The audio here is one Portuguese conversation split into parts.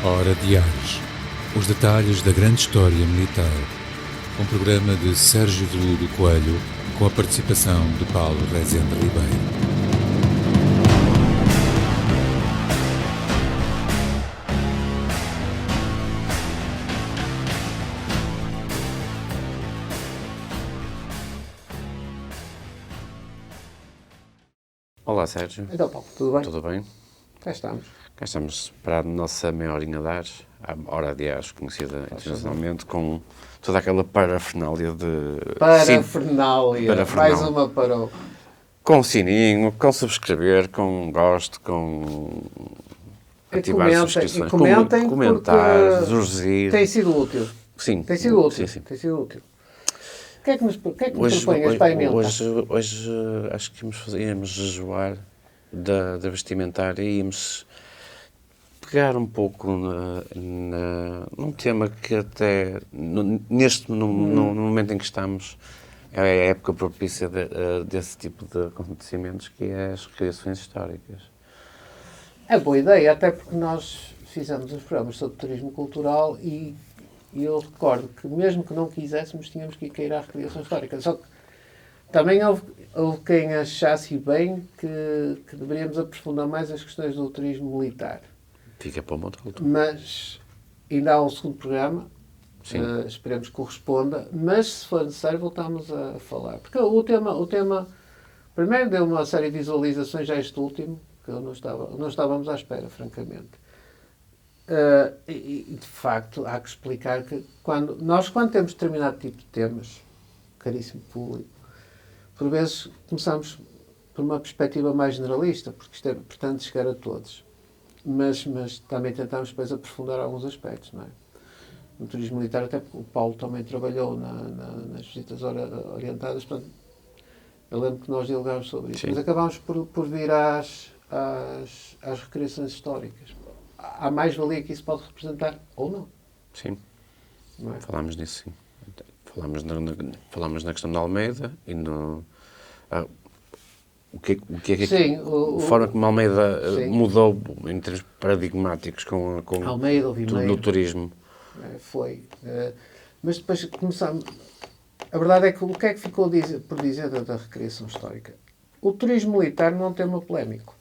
Hora de Ares. Os detalhes da grande história militar. Um programa de Sérgio Veludo Coelho, com a participação de Paulo Rezende Ribeiro. Olá, Sérgio. Então, Paulo, tudo bem? Tudo bem? Cá estamos. Cá estamos para a nossa meia horinha de Ares, a Hora de Ares, conhecida internacionalmente, com toda aquela parafernália de... Parafernália. Mais uma para o... Com sininho, com subscrever, com gosto, com ativar subscrições, comentem comentar, surgir. Tem sido útil. Sim. Tem sido útil. Sim. Tem sido útil. O que é que nos proponhas para a emenda? Hoje acho que íamos jejuar da vestimentaria e íamos pegar um pouco num tema que até, no momento em que estamos, é a época propícia desse tipo de acontecimentos, que é as recriações históricas. É boa ideia, até porque nós fizemos uns programas sobre turismo cultural e eu recordo que mesmo que não quiséssemos, tínhamos que ir à recriação histórica. Só que também houve quem achasse bem que deveríamos aprofundar mais as questões do turismo militar. Fica para uma outra altura. Mas ainda há um segundo programa. Esperemos que corresponda. Mas, se for necessário, voltamos a falar. Porque o tema primeiro deu uma série de visualizações, já este último, que não estávamos à espera, francamente. E, de facto, há que explicar que quando temos determinado tipo de temas, caríssimo público, por vezes começamos por uma perspectiva mais generalista, porque isto pretende chegar a todos. Mas também tentamos depois aprofundar alguns aspectos, não é? No turismo militar, até porque o Paulo também trabalhou nas visitas orientadas, portanto, eu lembro que nós dialogámos sobre isso. Sim. Mas acabámos por vir às recriações históricas. Há mais-valia que isso pode representar, ou não. Sim. Não é? Falámos nisso, sim. Falámos na questão da Almeida e no... O que é que sim, a forma como a Almeida mudou em termos paradigmáticos com Almeida, no turismo. Foi. Mas depois começamos... A verdade é que o que é que ficou por dizer da recriação histórica? O turismo militar não é um tema polémico.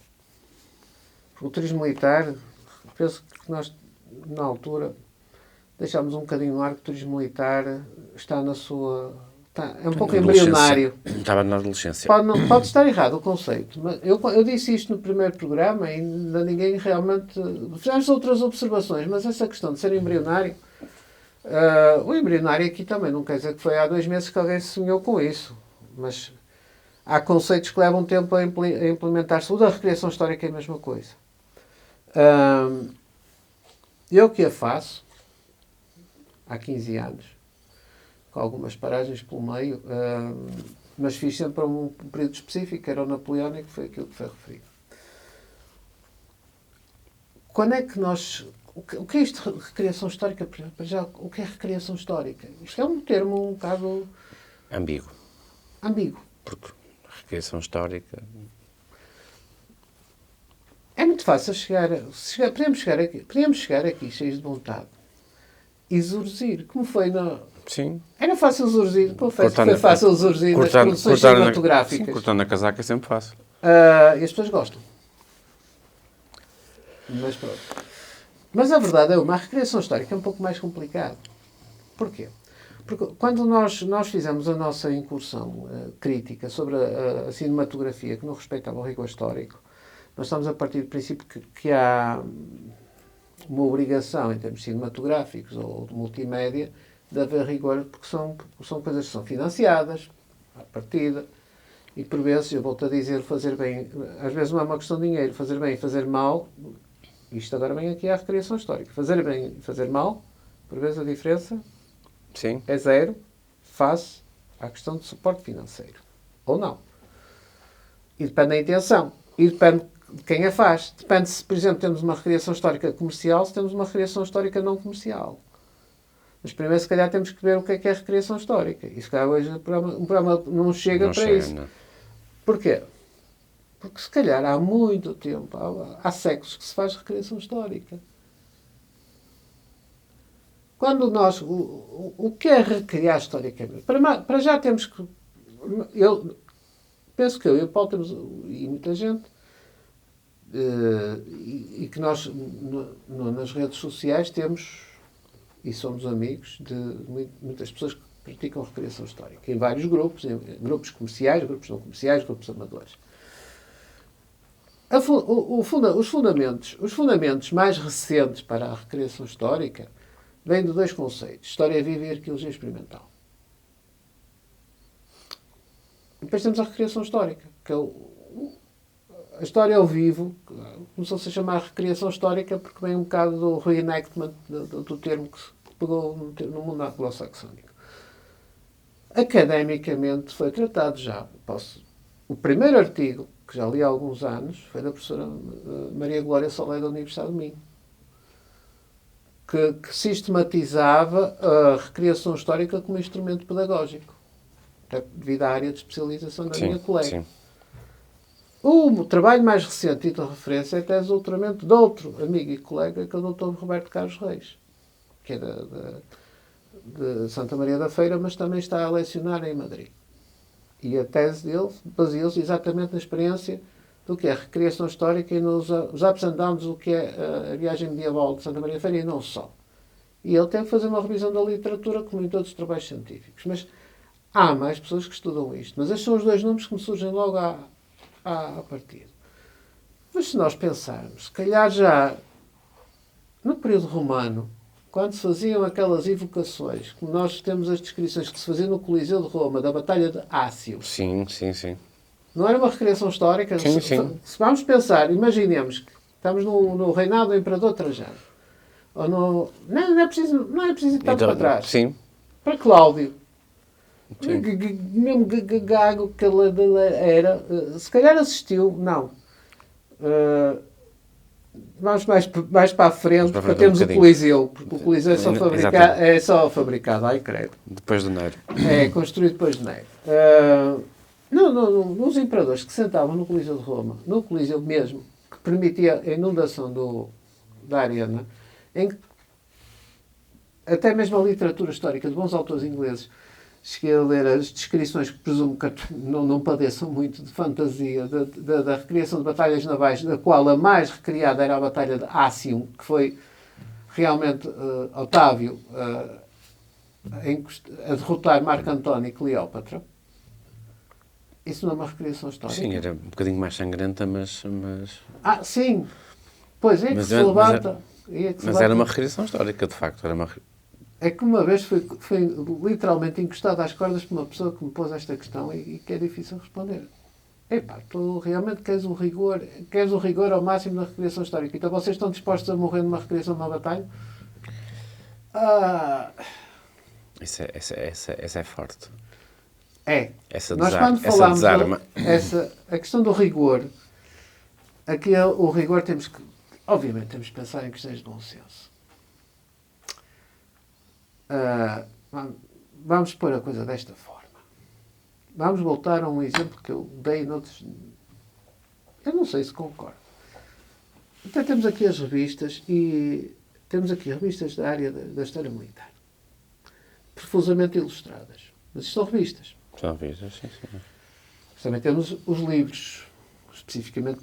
O turismo militar, penso que nós, na altura, deixámos um bocadinho no ar que o turismo militar está na sua... é um pouco embrionário. Estava na adolescência. Pode estar errado o conceito. Mas eu disse isto no primeiro programa e ainda ninguém realmente... Fizemos outras observações, mas essa questão de ser embrionário... o embrionário aqui também não quer dizer que foi há 2 meses que alguém sonhou com isso. Mas há conceitos que levam tempo a implementar-se. O da recriação histórica é a mesma coisa. Eu que a faço há 15 anos, com algumas paragens pelo meio, mas fiz sempre para um período específico, que era o napoleónico, que foi aquilo que foi referido. Quando é que nós... O que é isto de recriação histórica? Já, o que é recriação histórica? Isto é um termo um bocado... Ambíguo. Porque recriação histórica... É muito fácil podíamos chegar aqui cheios de vontade e zurzir, como foi na... Sim. Era fácil zurzir, confesso que foi fácil zurzir nas produções cinematográficas. Sim, cortando a casaca é sempre fácil. E as pessoas gostam. Mas pronto. Mas a verdade é uma recriação histórica é um pouco mais complicado. Porquê? Porque quando nós fizemos a nossa incursão crítica sobre a cinematografia que não respeitava o rigor histórico, nós estamos a partir do princípio que há uma obrigação em termos cinematográficos ou de multimédia de haver rigor, porque são coisas que são financiadas à partida e por vezes, eu volto a dizer, fazer bem, às vezes não é uma questão de dinheiro, fazer bem e fazer mal, isto agora vem aqui à recriação histórica, fazer bem e fazer mal, por vezes a diferença é zero face à questão de suporte financeiro, ou não. E depende da intenção, e depende de quem a faz. Depende se, por exemplo, temos uma recriação histórica comercial, se temos uma recriação histórica não comercial. Mas primeiro, se calhar, temos que ver o que é a recriação histórica. E se calhar hoje o programa não chega para isso. Não. Porquê? Porque se calhar há muito tempo, há séculos que se faz recriação histórica. quando nós... O que é recriar historicamente? Para já temos que... Eu penso que eu e o Paulo temos, e muita gente, e que nós nas redes sociais temos, e somos amigos de muitas pessoas que praticam recriação histórica, em vários grupos, em grupos comerciais, grupos não comerciais, grupos amadores. Os fundamentos mais recentes para a recriação histórica vêm de dois conceitos: história viva e arqueologia experimental. E depois temos a recriação histórica, que é a história ao vivo. Começou-se a chamar recriação histórica porque vem um bocado do reenactment, do termo que se pegou no mundo anglo-saxónico. Academicamente foi tratado já. O primeiro artigo, que já li há alguns anos, foi da professora Maria Glória Solé da Universidade de Minho, que sistematizava a recriação histórica como instrumento pedagógico, devido à área de especialização da minha colega. Sim. O trabalho mais recente e de referência é a tese de doutoramento de outro amigo e colega, que é o Dr. Roberto Carlos Reis, que é de Santa Maria da Feira, mas também está a lecionar em Madrid. E a tese dele baseou-se exatamente na experiência do que é a recriação histórica e nos ups and downs do que é a viagem medieval de Santa Maria da Feira, e não só. E ele tem que fazer uma revisão da literatura, como em todos os trabalhos científicos. Mas há mais pessoas que estudam isto. Mas estes são os dois nomes que me surgem logo à partida. Mas se nós pensarmos, se calhar já no período romano, quando se faziam aquelas evocações, como nós temos as descrições que se faziam no Coliseu de Roma, da Batalha de Ácio. Sim. Não era uma recriação histórica? Sim. Se vamos pensar, imaginemos que estamos no reinado do Imperador Trajano. Ou não é preciso ir tanto para trás. Sim. Para Cláudio. Sim. Mesmo gago que ele era, se calhar assistiu, não. Vamos mais para a frente, para termos o Coliseu, porque o Coliseu é só fabricado, ai credo. Depois do Nero. É construído depois de Nero. Nos imperadores que sentavam no Coliseu de Roma, no Coliseu mesmo, que permitia a inundação da arena, em que até mesmo a literatura histórica de bons autores ingleses, cheguei a ler as descrições que presumo que não padeçam muito de fantasia, da recriação de batalhas navais, da qual a mais recriada era a Batalha de Actium, que foi realmente Otávio a derrotar Marco António e Cleópatra. Isso não é uma recriação histórica? Sim, era um bocadinho mais sangrenta, mas... Sim. Pois é, que se levanta... Mas era uma recriação histórica, de facto. É que uma vez foi literalmente encostado às cordas por uma pessoa que me pôs esta questão e que é difícil responder. Tu realmente queres o rigor ao máximo na recriação histórica. Então vocês estão dispostos a morrer numa recriação de uma batalha? Essa é forte. Nós quando falamos a questão do rigor, aqui o rigor obviamente temos que pensar em questões de bom senso. Vamos pôr a coisa desta forma. Vamos voltar a um exemplo que eu dei noutros... Eu não sei se concordo. Então temos aqui as revistas e temos aqui revistas da área da História Militar. Profusamente ilustradas. Mas isto são revistas. São revistas, sim. Mas também temos os livros, especificamente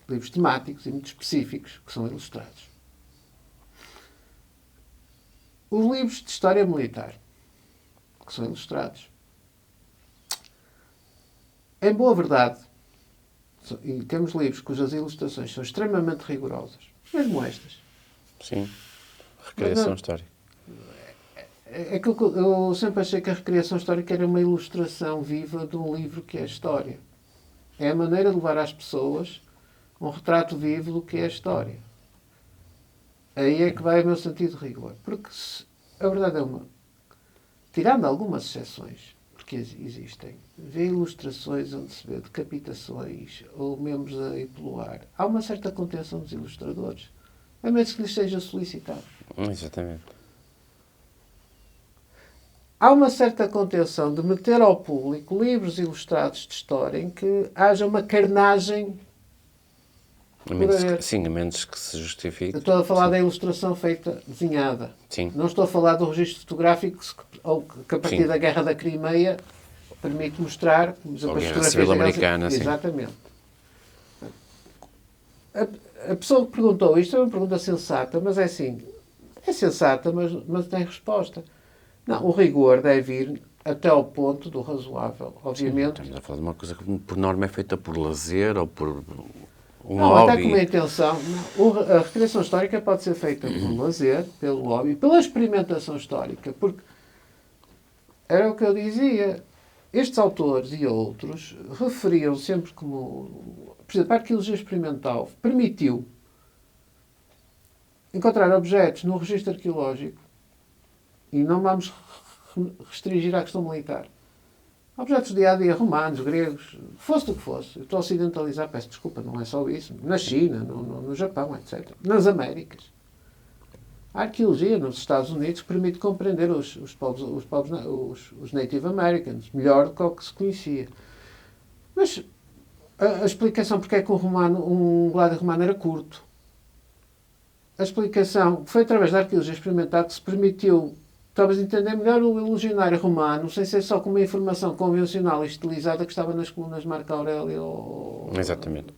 livros temáticos e muito específicos, que são ilustrados. Os livros de História Militar, que são ilustrados, em boa verdade, e temos livros cujas ilustrações são extremamente rigorosas, mesmo estas. Sim, recriação histórica. É que eu sempre achei que a recriação histórica era uma ilustração viva de um livro que é a história. É a maneira de levar às pessoas um retrato vivo do que é a história. Aí é que vai o meu sentido de rigor. Porque a verdade é tirando algumas exceções, porque existem, vê ilustrações onde se vê decapitações ou membros a ir pelo ar, há uma certa contenção dos ilustradores. A menos que lhes seja solicitado. Exatamente. Há uma certa contenção de meter ao público livros ilustrados de história em que haja uma carnagem Sim, a menos que se justifique. Eu estou a falar da ilustração feita, desenhada. Sim. Não estou a falar do registro fotográfico que a partir Sim. da Guerra da Crimeia permite mostrar, por exemplo, Ou as Guerra fotografias Civil da Guerra Americana, sim. Exatamente. A pessoa que perguntou isto é uma pergunta sensata, mas é assim, é sensata, mas tem resposta. Não, o rigor deve ir até ao ponto do razoável, obviamente. Estamos a falar de uma coisa que, por norma, é feita por lazer ou por um Não, até com hobby. uma intenção. A recriação histórica pode ser feita por lazer, pelo hobby, pela experimentação histórica, porque era o que eu dizia. Estes autores e outros referiam sempre como... Por exemplo, a arqueologia experimental permitiu encontrar objetos no registro arqueológico, e não vamos restringir à questão militar. Objetos do dia-a-dia, romanos, gregos, fosse do que fosse. Eu estou a ocidentalizar, peço desculpa, não é só isso. Na China, no Japão, etc. Nas Américas. A arqueologia nos Estados Unidos permite compreender os Native Americans melhor do que o que se conhecia. Mas a explicação porque é que um gládio romano era curto. A explicação foi através da arqueologia experimental que se permitiu talvez entender melhor o legionário romano, sem ser só com uma informação convencional e estilizada que estava nas colunas de Marco Aurélio Exatamente.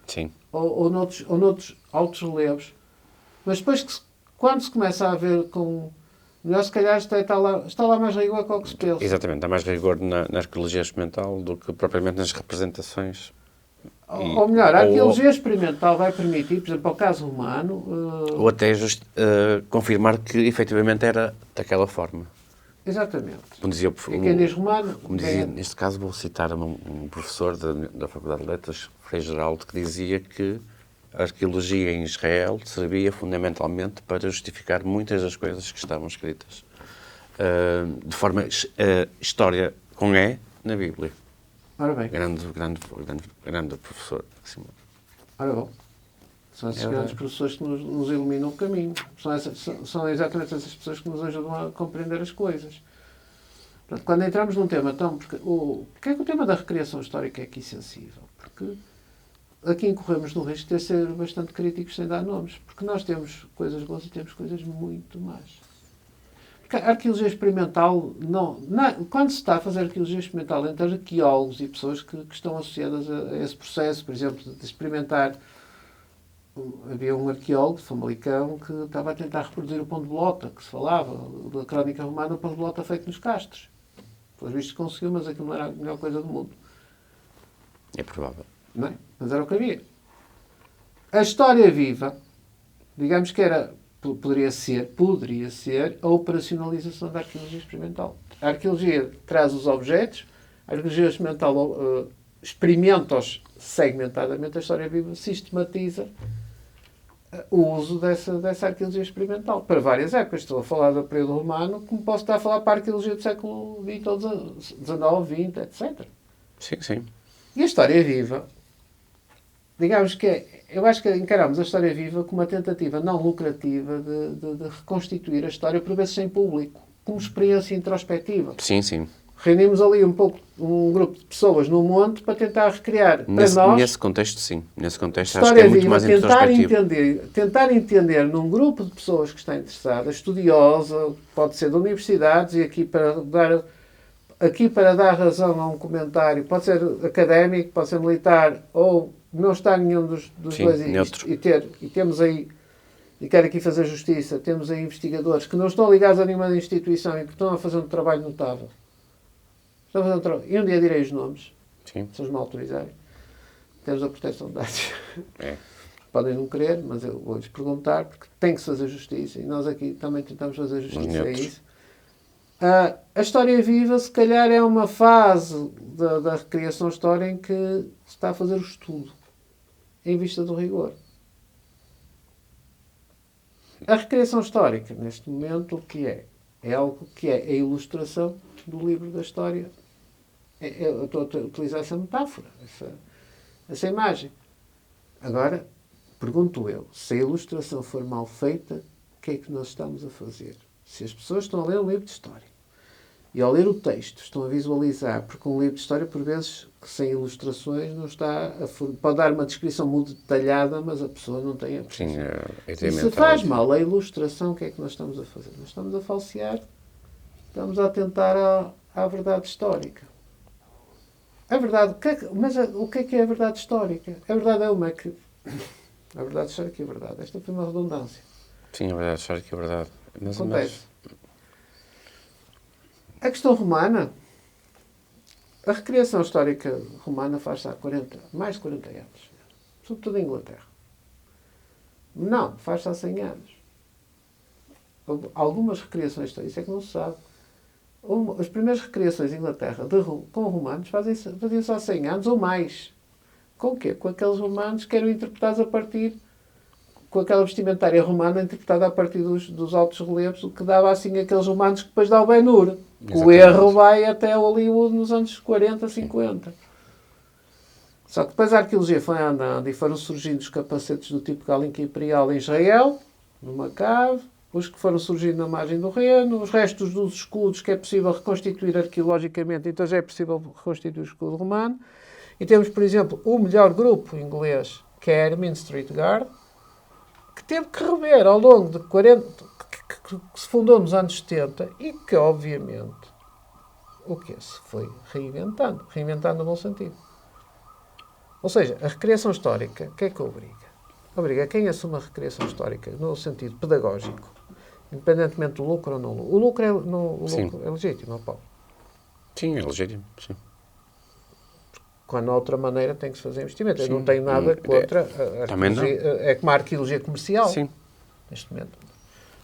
Sim. ou noutros altos relevos. Mas depois, quando se começa a ver com... Melhor, se calhar, está lá mais rigor que o que se pensa. Exatamente. Há mais rigor na arqueologia experimental do que propriamente nas representações. Ou melhor, a arqueologia experimental vai permitir, por exemplo, ao caso humano... Ou até confirmar que efetivamente era daquela forma. Exatamente. Como dizia, E quem diz romano... como dizia, neste caso vou citar um professor da Faculdade de Letras, Frei Geraldo, que dizia que a arqueologia em Israel servia fundamentalmente para justificar muitas das coisas que estavam escritas de forma história com E na Bíblia. Ora bem. Grande professor. Assim. Ora bom. São esses grandes professores que nos iluminam o caminho. São exatamente essas pessoas que nos ajudam a compreender as coisas. Portanto, quando entramos num tema tão... Porque é que o tema da recriação histórica é aqui sensível? Porque aqui incorremos no risco de ser bastante críticos sem dar nomes. Porque nós temos coisas boas e temos coisas muito más. A arqueologia experimental, quando se está a fazer arqueologia experimental entre arqueólogos e pessoas que estão associadas a esse processo, por exemplo, de experimentar, havia um arqueólogo de Famalicão que estava a tentar reproduzir o pão de bolota, que se falava, da crónica romana, o pão de bolota feito nos castros. Pelos vistos conseguiu, mas aquilo não era a melhor coisa do mundo. É provável. Não é? Mas era o que havia. A história viva, digamos que poderia ser a operacionalização da arqueologia experimental. A arqueologia traz os objetos, a arqueologia experimental experimenta-os segmentadamente, a história viva sistematiza o uso dessa arqueologia experimental para várias épocas. Estou a falar do período romano, como posso estar a falar para a arqueologia do século XX ou XIX, XX, etc. Sim, sim. E a história viva, digamos que eu acho que encaramos a história viva como uma tentativa não lucrativa de reconstituir a história, por vezes sem público, como experiência introspectiva. Sim, sim. Reunimos ali um grupo de pessoas no monte para tentar recriar para nós... Nesse contexto, sim. Nesse contexto acho que é muito mais introspectivo. Tentar entender num grupo de pessoas que está interessada, estudiosa, pode ser de universidades, e aqui para dar razão a um comentário, pode ser académico, pode ser militar, ou não está nenhum dos sim, dois e temos aí, e quero aqui fazer justiça, temos aí investigadores que não estão ligados a nenhuma instituição e que estão a fazer um trabalho notável. Estão a fazer um trabalho. E um dia direi os nomes, sim, se eles me autorizarem. Temos a proteção de dados. É. Podem não querer, mas eu vou-lhes perguntar, porque tem que se fazer justiça, e nós aqui também tentamos fazer justiça a isso. A história viva, se calhar, é uma fase da recriação histórica em que se está a fazer o estudo, em vista do rigor. A recriação histórica, neste momento, o que é? É algo que é a ilustração do livro da história. Eu estou a utilizar essa metáfora, essa imagem. Agora, pergunto eu, se a ilustração for mal feita, o que é que nós estamos a fazer? Se as pessoas estão a ler um livro de história e ao ler o texto estão a visualizar, porque um livro de história, por vezes, sem ilustrações, não está pode dar uma descrição muito detalhada, mas a pessoa não tem a Sim, e se faz mal a ilustração, o que é que nós estamos a fazer? Nós estamos a falsear, estamos a atentar à verdade histórica. A verdade, mas o que é a verdade histórica? A verdade é uma que... A verdade histórica é a verdade. Esta foi uma redundância. Sim, a verdade histórica é verdade. Mas, acontece. A questão romana, a recriação histórica romana faz-se há mais de 40 anos. Sobretudo em Inglaterra. Não, faz-se há 100 anos. Houve algumas recriações históricas, isso é que não se sabe. As primeiras recriações em Inglaterra com romanos faziam-se há 100 anos ou mais. Com o quê? Com aqueles romanos que eram interpretados a partir... com aquela vestimentária romana interpretada a partir dos altos relevos, o que dava assim aqueles romanos que depois dá o Ben-Hur. O erro vai até Hollywood nos anos 40, 50. Só que depois a arqueologia foi andando e foram surgindo os capacetes do tipo Galinca Imperial em Israel, numa cave, os que foram surgindo na margem do Reno, os restos dos escudos que é possível reconstituir arqueologicamente, então já é possível reconstituir o escudo romano. E temos, por exemplo, o melhor grupo inglês, que é a Ermine Street Guard, que teve que rever ao longo de 40... que se fundou nos anos 70 e que, obviamente, o que se foi reinventando. Reinventando no bom sentido. Ou seja, a recriação histórica, o que é que obriga? Obriga quem assume a recriação histórica no sentido pedagógico, independentemente do lucro ou não lucro. O lucro é legítimo, Paulo. Sim, é legítimo, sim. Quando há outra maneira tem que se fazer investimento. Eu não tenho nada contra a arqueologia. É como a arqueologia comercial. Sim. Neste momento.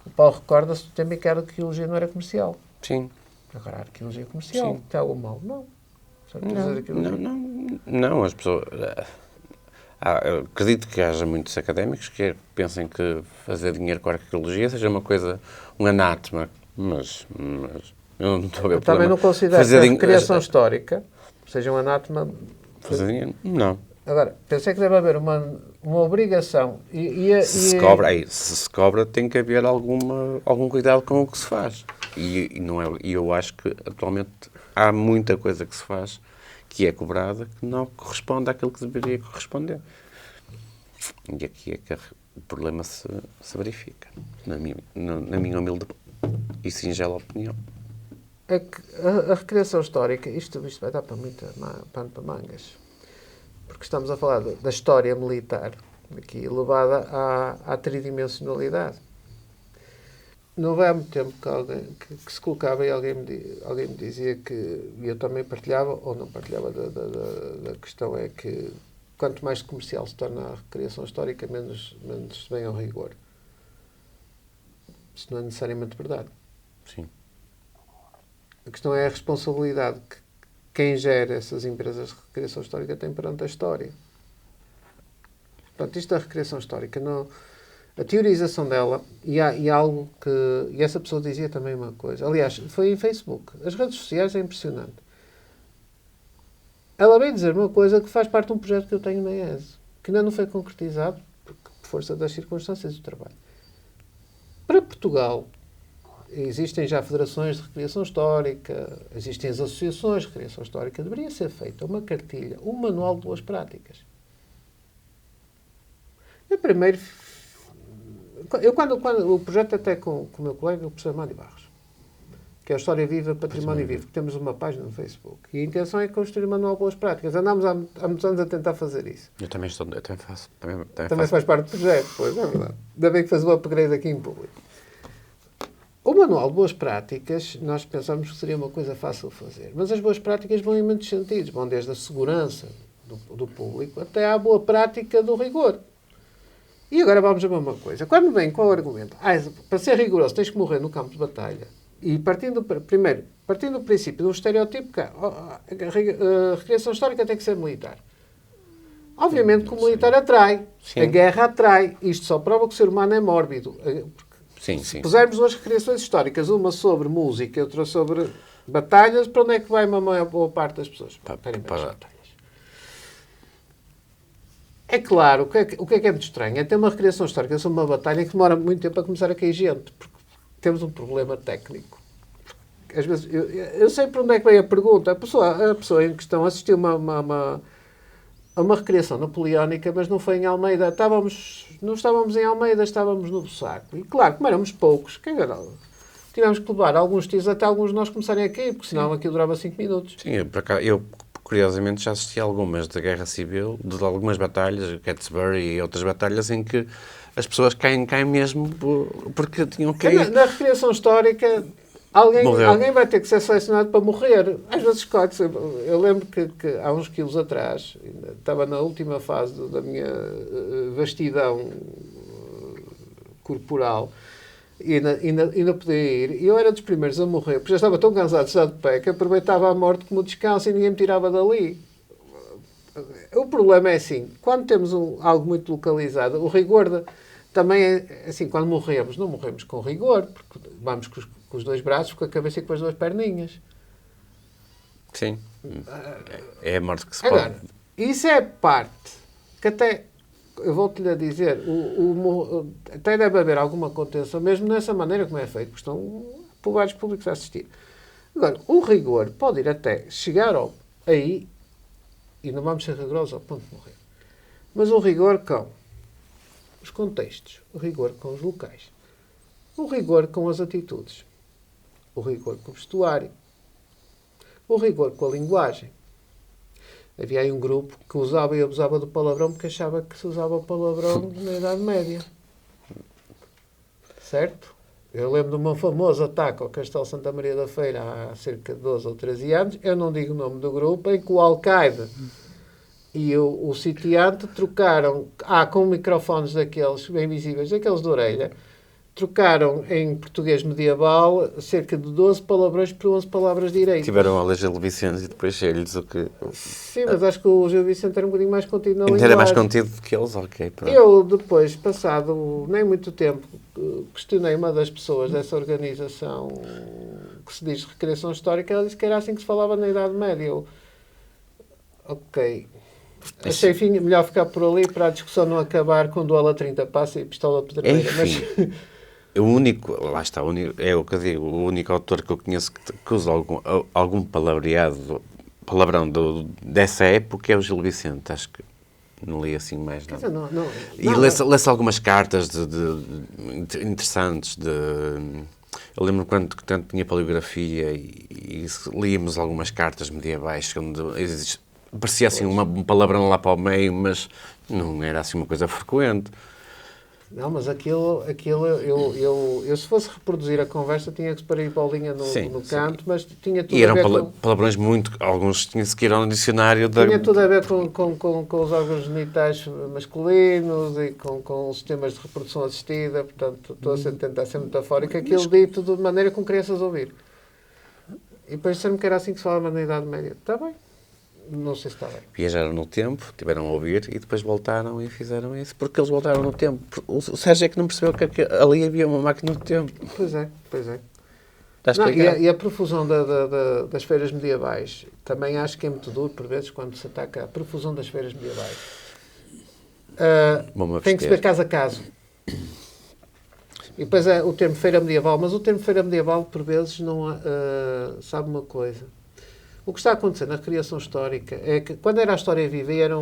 O Paulo recorda-se do tempo em que a arqueologia não era comercial. Sim. Agora a arqueologia comercial. Sim. Tem algo mal? Não. Não, as pessoas... acredito que haja muitos académicos que pensem que fazer dinheiro com a arqueologia seja uma coisa, um anátema. Mas eu não estou a ver o problema. Também não considero que a recriação histórica seja um anátema... Fazer dinheiro? Não. Agora, pensei que deve haver uma obrigação. Se se cobra, tem que haver algum cuidado com o que se faz. E eu acho que, atualmente, há muita coisa que se faz que é cobrada que não corresponde àquilo que deveria corresponder. E aqui é que o problema se verifica, na minha humilde e singela opinião. A recriação histórica, isto vai dar para muita pano para mangas. Porque estamos a falar da história militar, aqui levada à tridimensionalidade. Não vai há muito tempo que se colocava e alguém me dizia que, e eu também partilhava, ou não partilhava, da questão é que quanto mais comercial se torna a recriação histórica, menos se vem ao rigor. Isso não é necessariamente verdade. Sim. A questão é a responsabilidade que quem gera essas empresas de recriação histórica tem perante a história. Portanto, isto da recriação histórica, a teorização dela, e há algo que... E essa pessoa dizia também uma coisa. Aliás, foi em Facebook. As redes sociais é impressionante. Ela veio dizer uma coisa que faz parte de um projeto que eu tenho na ESE, que ainda não foi concretizado, por força das circunstâncias do trabalho. Para Portugal, existem já federações de recriação histórica, existem as associações de recriação histórica. Deveria ser feita uma cartilha, um manual de boas práticas. Quando o projeto até com o meu colega, o professor Mário Barros, que é a História Viva, Património Vivo, que temos uma página no Facebook. E a intenção é construir um manual de boas práticas. Andámos há muitos anos a tentar fazer isso. Eu também faço. Também faz parte do projeto, pois, é verdade. Ainda bem que faz o upgrade aqui em público. O manual de boas práticas, nós pensamos que seria uma coisa fácil de fazer. Mas as boas práticas vão em muitos sentidos. Vão desde a segurança do público até à boa prática do rigor. E agora vamos a uma coisa. Quando vem com o argumento, para ser rigoroso tens que morrer no campo de batalha, e partindo do princípio de um estereotipo que a recriação histórica tem que ser militar. Obviamente que o militar atrai. Sim. A guerra atrai. Isto só prova que o ser humano é mórbido. Sim. Se pusermos duas recriações históricas, uma sobre música e outra sobre batalhas, para onde é que vai uma maior boa parte das pessoas? Para as batalhas. É claro, o que é muito estranho? É ter uma recriação histórica sobre uma batalha que demora muito tempo a começar a cair gente, porque temos um problema técnico. às vezes, eu sei para onde é que vem a pergunta. A pessoa em questão assistiu a uma recriação napoleónica, mas não foi em Almeida. Não estávamos em Almeida, estávamos no Bussaco. E claro, como éramos poucos, quer dizer, tivemos que levar alguns tiros até alguns de nós começarem a cair, porque senão aquilo durava 5 minutos. Sim, eu curiosamente já assisti a algumas da Guerra Civil, de algumas batalhas, Gettysbury e outras batalhas, em que as pessoas caem mesmo porque tinham que cair. Na recriação histórica, alguém vai ter que ser selecionado para morrer. Às vezes escolhe-se. Eu lembro que há uns quilos atrás, estava na última fase da minha vastidão corporal, e ainda podia ir. E eu era dos primeiros a morrer, porque já estava tão cansado de estar de pé que aproveitava a morte como descanso e ninguém me tirava dali. O problema é assim, quando temos algo muito localizado, o rigor também é assim, quando morremos, não morremos com rigor, porque vamos com os dois braços, com a cabeça e com as duas perninhas. Sim. É a morte que se Agora, pode. isso é parte que até, eu volto-lhe a dizer, até deve haver alguma contenção, mesmo nessa maneira como é feito, porque estão por vários públicos a assistir. Agora, o rigor pode ir até chegar aí, e não vamos ser rigorosos ao ponto de morrer, mas o rigor com os contextos, o rigor com os locais, o rigor com as atitudes, o rigor com o vestuário, o rigor com a linguagem. Havia aí um grupo que usava e abusava do palavrão porque achava que se usava o palavrão na Idade Média. Certo? Eu lembro de um famoso ataque ao Castelo Santa Maria da Feira há cerca de 12 ou 13 anos. Eu não digo o nome do grupo, em que o Al-Qaeda e o sitiante trocaram, com microfones daqueles bem visíveis, daqueles de orelha, trocaram em português medieval cerca de 12 palavrões por 11 palavras direitas. Tiveram a ler Gil Vicente e depois sei-lhes o que... Sim, mas acho que o Gil Vicente era um bocadinho mais contido na linguagem. Era mais contido do que eles, ok. Pronto. Eu depois, passado nem muito tempo, questionei uma das pessoas dessa organização que se diz Recriação Histórica, ela disse que era assim que se falava na Idade Média. Eu, ok. Achei melhor ficar por ali para a discussão não acabar com duelo a 30 passos e pistola pedreira. Enfim, o único, lá está, é o que eu digo, o único autor que eu conheço que usa algum palavrão dessa época é o Gil Vicente. Acho que não li assim mais nada. E lê-se algumas cartas interessantes. Eu lembro quando tinha paleografia e líamos algumas cartas medievais onde parecia assim um palavrão lá para o meio, mas não era assim uma coisa frequente. Não, mas aquilo eu se fosse reproduzir a conversa tinha que separar a bolinha no canto, mas tinha tudo e eram a ver palavrões muito... Alguns tinham-se que ir ao dicionário... Tinha tudo a ver com os órgãos genitais masculinos e com os sistemas de reprodução assistida, portanto, estou a tentar ser metafórico, aquilo dito de maneira com crianças ouvir. E depois disseram que era assim que se falava na Idade Média. Está bem. Não sei se está bem. Viajaram no tempo, tiveram a ouvir e depois voltaram e fizeram isso. Porque eles voltaram no tempo. O Sérgio é que não percebeu que ali havia uma máquina do tempo. Pois é. Não, e a profusão das feiras medievais, também acho que é muito duro, por vezes, quando se ataca a profusão das feiras medievais. Tem que se ver caso a caso. E depois é o termo feira medieval, mas o termo feira medieval, por vezes, não sabe uma coisa. O que está a acontecer na recriação histórica é que, quando era a história viva, era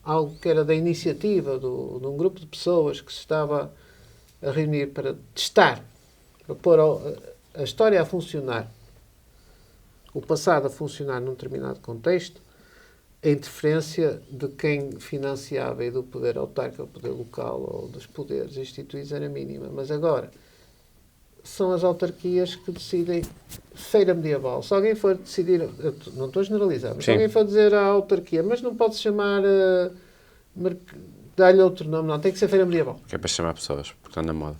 algo que era da iniciativa de um grupo de pessoas que se estava a reunir para testar, para pôr a história a funcionar, o passado a funcionar num determinado contexto, a interferência de quem financiava e do poder autárquico, o poder local ou dos poderes instituídos era mínima. Mas agora são as autarquias que decidem feira medieval. Se alguém for decidir, não estou a generalizar, mas se alguém for dizer à autarquia, mas não pode chamar, dar-lhe outro nome, não, tem que ser feira medieval. Que é para chamar pessoas, porque está na moda.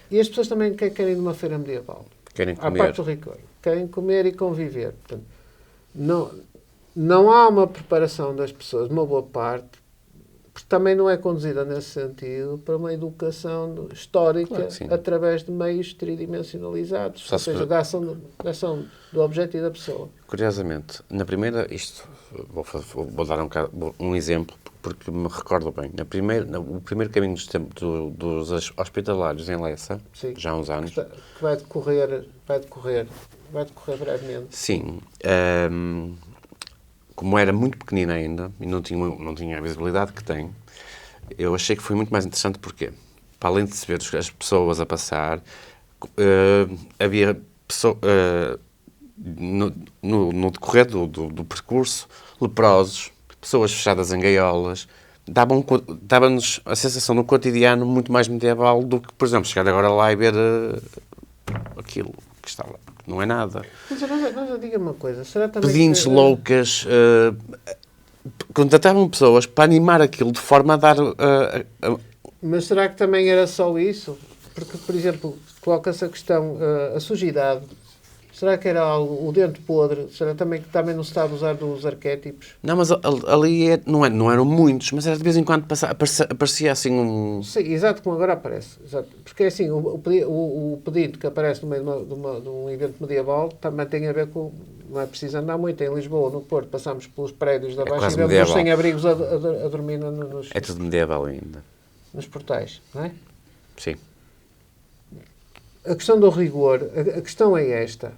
E as pessoas também querem ir numa feira medieval. Querem comer. À parte do rigor. Querem comer e conviver. Portanto, não há uma preparação das pessoas, uma boa parte, porque também não é conduzida nesse sentido para uma educação histórica, Claro que sim. através de meios tridimensionalizados, Só ou se seja, for- da ação do objeto e da pessoa. Curiosamente, na primeira, vou dar um exemplo, porque me recordo bem. O primeiro caminho dos hospitalários em Lessa, Sim. já há uns anos, Que vai decorrer brevemente. sim, como era muito pequenina ainda e não tinha a visibilidade que tem, eu achei que foi muito mais interessante porque, para além de se ver as pessoas a passar, havia no decorrer do percurso, leprosos, pessoas fechadas em gaiolas, dava-nos a sensação de um cotidiano muito mais medieval do que, por exemplo, chegar agora lá e ver aquilo que está lá. Não é nada. Mas eu digo uma coisa, será também Pedintes que, loucas, contratavam pessoas para animar aquilo de forma a dar... mas será que também era só isso? Porque, por exemplo, coloca-se a questão, a sujidade. Será que era algo, o dente podre? Será também que também não se está a abusar dos arquétipos? Não, mas ali não eram muitos, mas era de vez em quando aparecia assim um... Sim, exato, como agora aparece. Exato. Porque é assim, o pedinte que aparece no meio de um evento medieval também tem a ver com... Não é preciso andar muito. Em Lisboa, no Porto, passamos pelos prédios da Baixa e quase vemos os medieval. sem-abrigos a dormir É tudo medieval ainda. nos portais, não é? Sim. A questão do rigor, a questão é esta.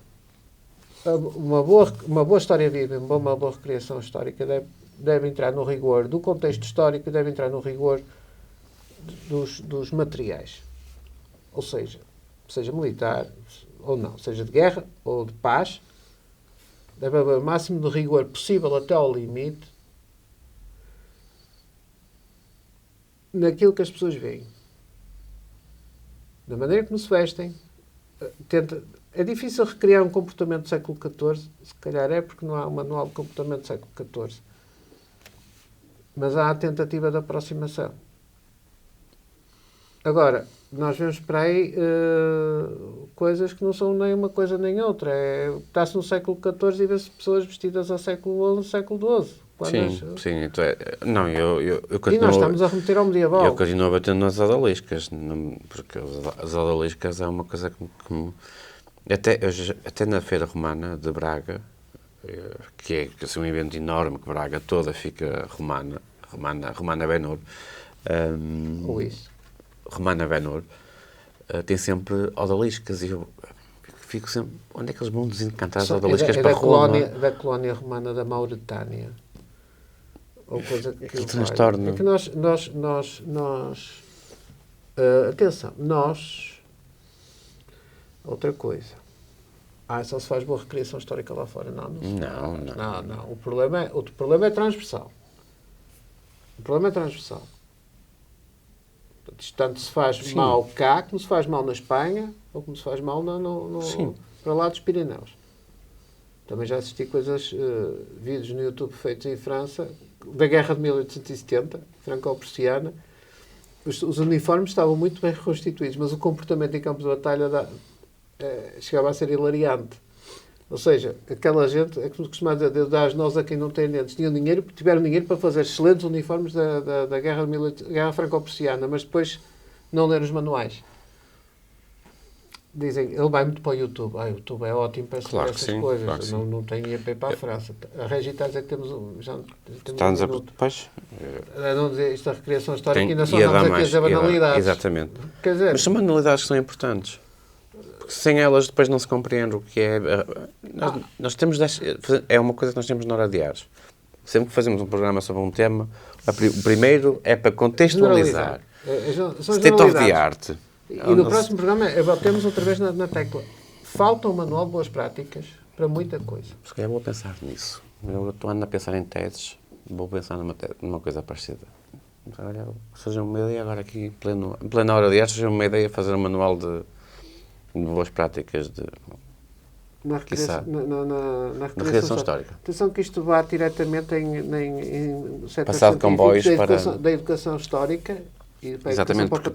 Uma boa história viva, uma boa recriação histórica deve entrar no rigor do contexto histórico, deve entrar no rigor dos materiais. Ou seja militar ou não, seja de guerra ou de paz, deve haver o máximo de rigor possível até ao limite naquilo que as pessoas veem. Da maneira como se vestem. É difícil recriar um comportamento do século XIV, se calhar é porque não há um manual de comportamento do século XIV. Mas há a tentativa de aproximação. Agora, nós vemos para aí coisas que não são nem uma coisa nem outra. Está-se no século XIV e vê-se pessoas vestidas ao século XI, século XII. Sim. Então não, eu continuo... E nós estamos a remeter ao medieval. Eu continuo a bater nas odaliscas, porque as odaliscas é uma coisa que me... Até na Feira Romana de Braga, que é assim, um evento enorme, que Braga toda fica Romana Benur. Ou isso. Romana Benur tem sempre odaliscas e eu fico sempre... Onde é que eles vão desencantar as odaliscas para Roma? Da colónia romana da Mauretânia. Ou coisa que Aquilo transtorna. É que atenção, outra coisa. Só se faz boa recriação histórica lá fora. Não. O problema é transversal. Isto tanto se faz mal cá, como se faz mal na Espanha, ou como se faz mal para lá dos Pirineus. Também já assisti vídeos no YouTube feitos em França, da Guerra de 1870, franco-prussiana. Os uniformes estavam muito bem reconstituídos, mas o comportamento em campo de batalha chegava a ser hilariante. Ou seja, aquela gente, é como costuma dizer, Deus dá as nós a quem não tem dentes. Tiveram dinheiro para fazer excelentes uniformes da Guerra franco-prussiana, mas depois não leram os manuais. Dizem, ele vai muito para o YouTube. O YouTube é ótimo para essas coisas. Claro não tem IP para a França. A Regi está a dizer que temos Está-nos a... Pois. A não dizer isto da recriação histórica, ainda só ia andamos dar aqui a dizer banalidades. Exatamente. Quer dizer, Mas são banalidades que são importantes. Porque sem elas depois não se compreende o que é... Nós temos... É uma coisa que nós temos na hora de arte. Sempre que fazemos um programa sobre um tema, o primeiro é para contextualizar. State of the art. E no próximo programa temos outra vez na tecla. Falta um manual de boas práticas para muita coisa. Se calhar vou pensar nisso. Eu estou andando a pensar em teses, vou pensar numa coisa parecida. Olha, seja uma ideia agora aqui, em plena hora de arte, seja uma ideia fazer um manual de boas práticas na recriação histórica. Atenção que isto vá diretamente em passado comboios da educação histórica. Exatamente, porque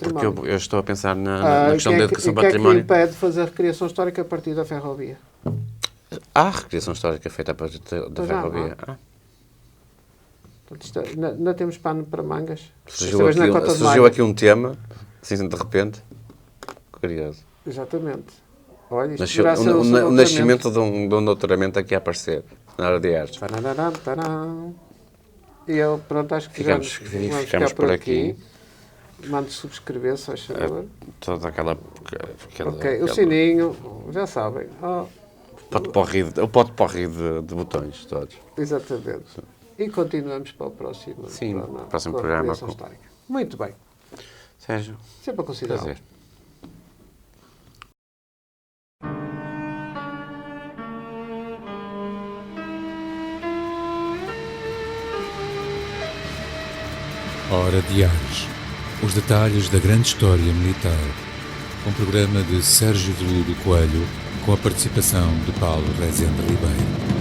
eu estou a pensar na questão da educação património. O que é que impede fazer a recriação histórica a partir da ferrovia? Há recriação histórica feita a partir da ferrovia. Portanto, isto ainda temos pano para mangas. Surgiu aqui um tema, assim de repente, curioso. Exatamente. Olha, isto Nasceu, poderá ser o seu o nascimento de um doutoramento aqui a aparecer, na área de artes. Tararam, tararam. E eu, pronto, acho que Ficamos vamos por por aqui. Mande subscrever, se faz favor. Toda aquela Ok, o sininho, já sabem. o pote porri de botões todos. Exatamente. E continuamos para o próximo, próximo para a programa. Recriação Histórica. Muito bem. Sérgio, Sempre a considerar. prazer. Hora de Ares. Os detalhes da grande história militar. Um programa de Sérgio Veludo Coelho, com a participação de Paulo Rezende Ribeiro.